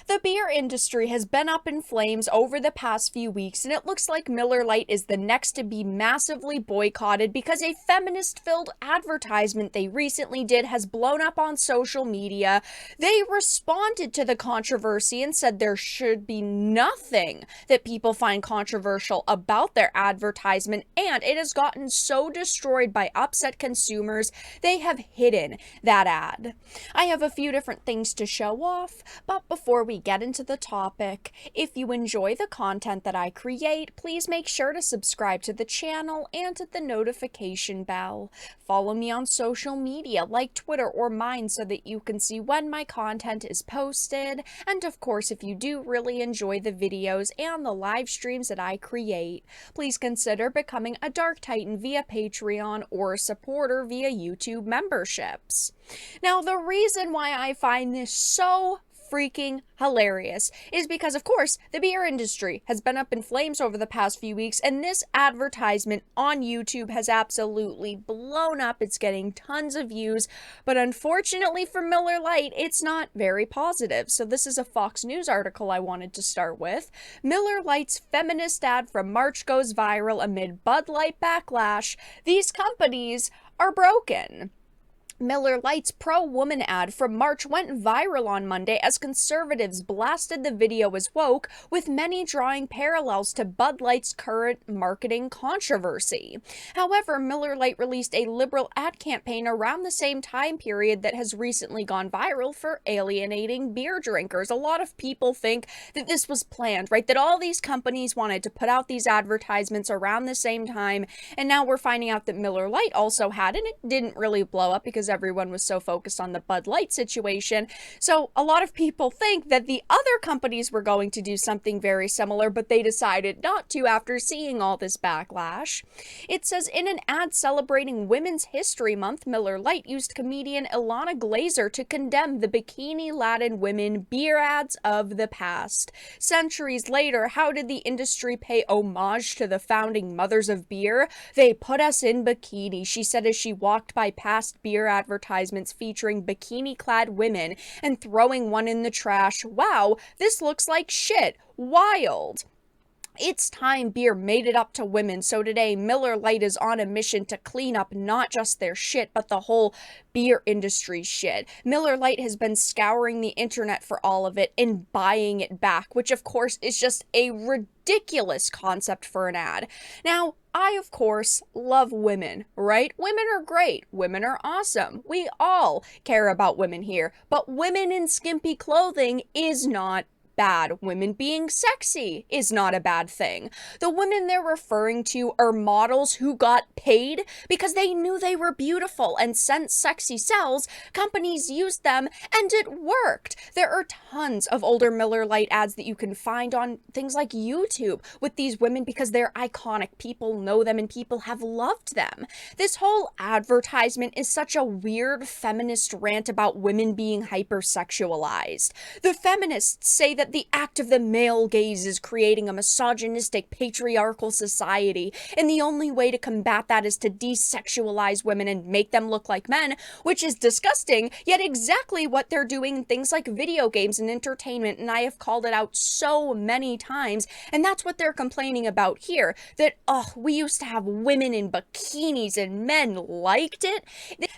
The beer industry has been up in flames over the past few weeks, and it looks like Miller Lite is the next to be massively boycotted because a feminist-filled advertisement they recently did has blown up on social media. They responded to the controversy and said there should be nothing that people find controversial about their advertisement, and it has gotten so destroyed by upset consumers, they have hidden that ad. I have a few different things to show off, but before we get into the topic, if you enjoy the content that I create, please make sure to subscribe to the channel and hit the notification bell. Follow me on social media like Twitter or mine so that you can see when my content is posted. And of course, if you do really enjoy the videos and the live streams that I create, please consider becoming a Dark Titan via Patreon or a supporter via YouTube memberships. Now, the reason why I find this so freaking hilarious is because, of course, the beer industry has been up in flames over the past few weeks, and this advertisement on YouTube has absolutely blown up. It's getting tons of views, but unfortunately for Miller Lite, it's not very positive. So this is a Fox News article I wanted to start with. Miller Lite's feminist ad from March goes viral amid Budlight backlash. These companies are broken. Miller Lite's pro-woman ad from March went viral on Monday as conservatives blasted the video as woke, with many drawing parallels to Bud Light's current marketing controversy. However, Miller Lite released a liberal ad campaign around the same time period that has recently gone viral for alienating beer drinkers. A lot of people think that this was planned, right? That all these companies wanted to put out these advertisements around the same time, and now we're finding out that Miller Lite also had, and it didn't really blow up because everyone was so focused on the Bud Light situation. So a lot of people think that the other companies were going to do something very similar, but they decided not to after seeing all this backlash. It says, in an ad celebrating Women's History Month, Miller Lite used comedian Ilana Glazer to condemn the bikini-laden women beer ads of the past. Centuries later, how did the industry pay homage to the founding mothers of beer? They put us in bikini, she said as she walked by past beer advertisements featuring bikini-clad women and throwing one in the trash. Wow, this looks like shit. Wild. It's time beer made it up to women, so today Miller Lite is on a mission to clean up not just their shit, but the whole beer industry shit. Miller Lite has been scouring the internet for all of it and buying it back, which of course is just a ridiculous concept for an ad. Now, I, of course, love women, right? Women are great. Women are awesome. We all care about women here, but women in skimpy clothing is not bad. Women being sexy is not a bad thing. The women they're referring to are models who got paid because they knew they were beautiful, and since sexy sells, companies used them and it worked. There are tons of older Miller Lite ads that you can find on things like YouTube with these women because they're iconic. People know them and people have loved them. This whole advertisement is such a weird feminist rant about women being hypersexualized. The feminists say that the act of the male gaze is creating a misogynistic, patriarchal society, and the only way to combat that is to desexualize women and make them look like men, which is disgusting, yet exactly what they're doing in things like video games and entertainment, and I have called it out so many times, and that's what they're complaining about here, that, we used to have women in bikinis and men liked it.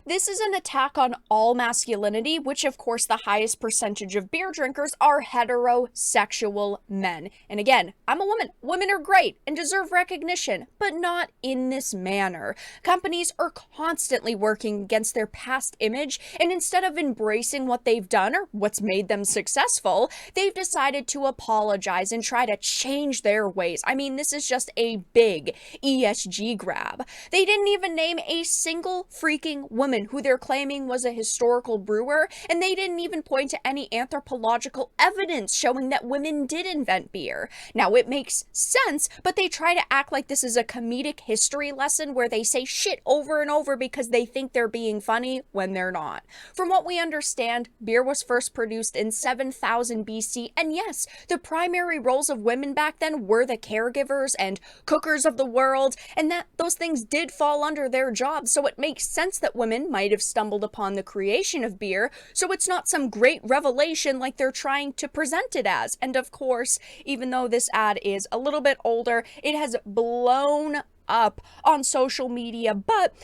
This is an attack on all masculinity, which of course the highest percentage of beer drinkers are heterosexual men. And again, I'm a woman. Women are great and deserve recognition, but not in this manner. Companies are constantly working against their past image, and instead of embracing what they've done or what's made them successful, they've decided to apologize and try to change their ways. I mean, this is just a big ESG grab. They didn't even name a single freaking woman who they're claiming was a historical brewer, and they didn't even point to any anthropological evidence showing that women did invent beer. Now, it makes sense, but they try to act like this is a comedic history lesson where they say shit over and over because they think they're being funny when they're not. From what we understand, beer was first produced in 7000 BC, and yes, the primary roles of women back then were the caregivers and cookers of the world, and that those things did fall under their jobs, so it makes sense that women might have stumbled upon the creation of beer, so it's not some great revelation like they're trying to present listed as. And of course, even though this ad is a little bit older, it has blown up on social media, but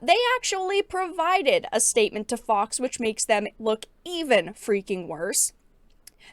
they actually provided a statement to Fox, which makes them look even freaking worse.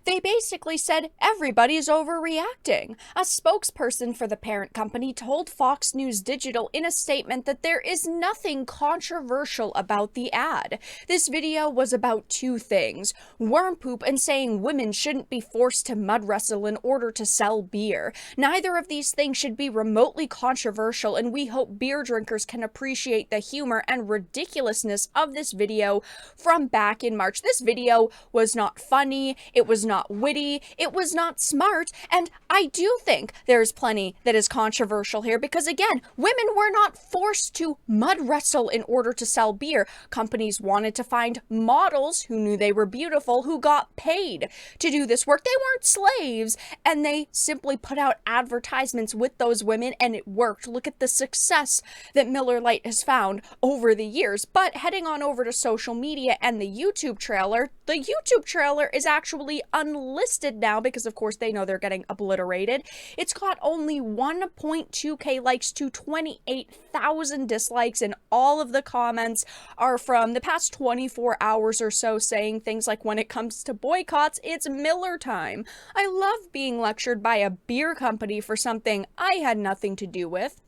They basically said everybody's overreacting. A spokesperson for the parent company told Fox News Digital in a statement that there is nothing controversial about the ad. This video was about two things: worm poop and saying women shouldn't be forced to mud wrestle in order to sell beer. Neither of these things should be remotely controversial, and we hope beer drinkers can appreciate the humor and ridiculousness of this video from back in March. This video was not funny, it was not witty, it was not smart, and I do think there's plenty that is controversial here because, again, women were not forced to mud wrestle in order to sell beer. Companies wanted to find models who knew they were beautiful, who got paid to do this work. They weren't slaves, and they simply put out advertisements with those women, and it worked. Look at the success that Miller Lite has found over the years. But heading on over to social media and the YouTube trailer is actually unlisted now because, of course, they know they're getting obliterated. It's got only 1.2k likes to 28,000 dislikes, and all of the comments are from the past 24 hours or so, saying things like, when it comes to boycotts, it's Miller time. I love being lectured by a beer company for something I had nothing to do with.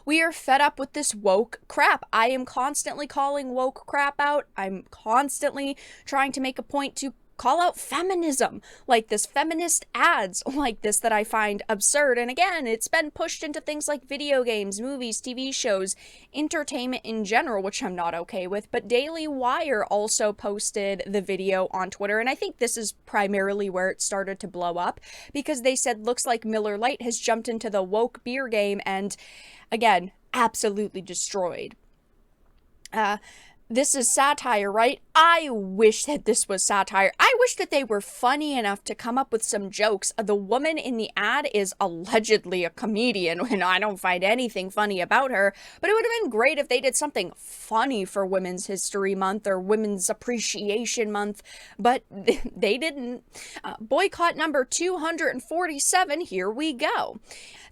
We are fed up with this woke crap. I am constantly calling woke crap out. I'm constantly trying to make a point to call out feminism like this, feminist ads like this that I find absurd. And again, it's been pushed into things like video games, movies, TV shows, entertainment in general, which I'm not okay with. But Daily Wire also posted the video on Twitter, and I think this is primarily where it started to blow up, because they said, looks like Miller Lite has jumped into the woke beer game and, again, absolutely destroyed. This is satire, right? I wish that this was satire. I wish that they were funny enough to come up with some jokes. The woman in the ad is allegedly a comedian, and I don't find anything funny about her, but it would have been great if they did something funny for Women's History Month or Women's Appreciation Month, but they didn't. Boycott number 247, here we go.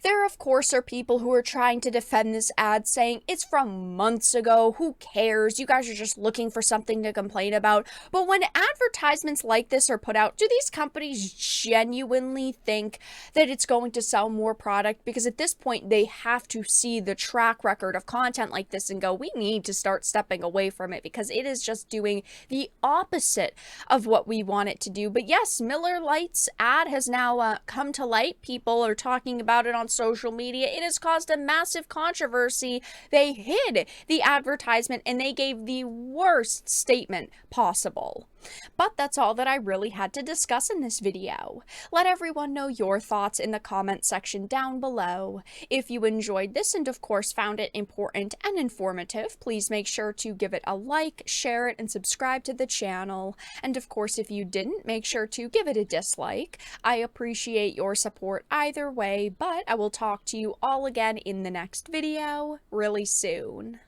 There, of course, are people who are trying to defend this ad, saying it's from months ago, who cares, you guys are just looking for something to complain about. But when advertisements like this are put out, do these companies genuinely think that it's going to sell more product? Because at this point, they have to see the track record of content like this and go, we need to start stepping away from it because it is just doing the opposite of what we want it to do. But yes, Miller Lite's ad has now come to light. People are talking about it on social media. It has caused a massive controversy. They hid the advertisement and they gave the worst statement possible. But that's all that I really had to discuss in this video. Let everyone know your thoughts in the comment section down below. If you enjoyed this and of course found it important and informative, please make sure to give it a like, share it, and subscribe to the channel. And of course, if you didn't, make sure to give it a dislike. I appreciate your support either way, but I will talk to you all again in the next video really soon.